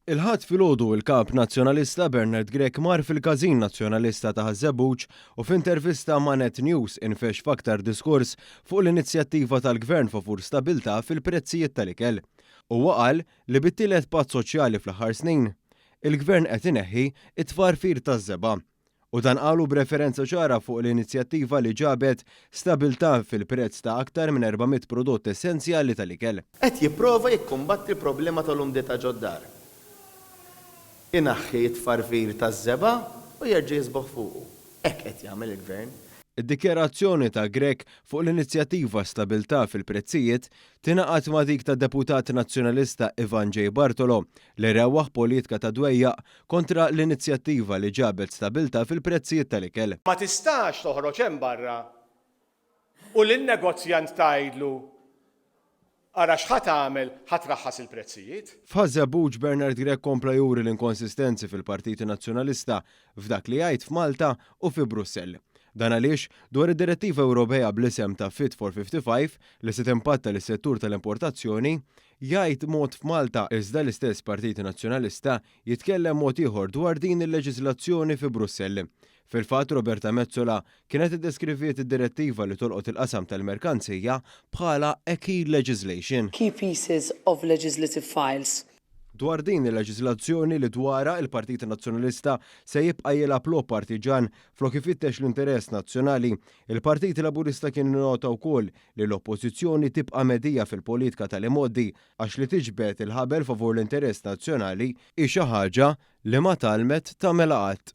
Il-ħadd filgħodu il-kap nazzjonalista Bernard Grech mar fil-każin nazzjonalista ta' Żebbuġ u f'intervista ma' Net News infex f'aktar diskors fuq l-inizjattiva tal-Gvern favur stabilta fil-prezzijiet tal-ikel. Huwa qal li bit-tielet patt soċjali fl-aħħar snin il-Gvern qed ineħħi it-tfarfir taż-żeba' u dan qalu b'referenza ċara fuq l-inizjattiva li ġabet stabilta fil-prezz ta' aktar minn 400 prodott essenzjali tal-ikel. Qed jipprova jikkumbatti l-problema tal-umdita ġoddar. Inaħħi t-tfarfir taż-żeba' u jerġa' jisboħ fuqu. Hekk qed jagħmel il-Gvern. Id-dikjerazzjoni ta' Grech fuq l-inizjattiva stabilta fil-prezzijiet tingħaqad ma' dik ta' deputat nazzjonalista Ivan J. Bartolo li rewwaħ politika ta' dwejjaq kontra l-inizjattiva li ġabet stabilta fil-prezzijiet tal-ikel. Ma tistax toħroġ hemm barra u lin-negozjant tgħidlu ara x'ħat tagħmel ħadd raħħas il-prezzijiet. F'Żebbuġ Bernard Grech kompla juri l-inkonsistenzi fil-Partit Nazzjonalista f'dak li jgħid f'Malta u fi Brussell. Dan għaliex dwar id-Direttiva Ewropea bl-isem ta' Fit for 55 li se timpatta lis-settur tal-importazzjoni, jgħid mod f'Malta iżda l-istess Partit Nazzjonalista jitkellem mod ieħor dwar din il-leġiżlazzjoni fi Brussell. Fil-fatt Roberta Mezzola kienet iddeskriviet id-direttiva li tolqot il-qasam tal-merkanzija bħala a key legislation. Key pieces of legislative files. Dwar din il-leġiżlazzjoni li dwara il-Partit Nazzjonalista se jibqa' jilgħab logħob partiġan flok ifittex l-interess nazzjonali, il-Partit Laburista kien nota wkoll li l-oppożizzjoni tibqa' medija fil-politika tal-imoddi għax li tiġbed il-ħabel favur l-interess nazzjonali hi xi ħaġa li ma talmet tagħmel qatt.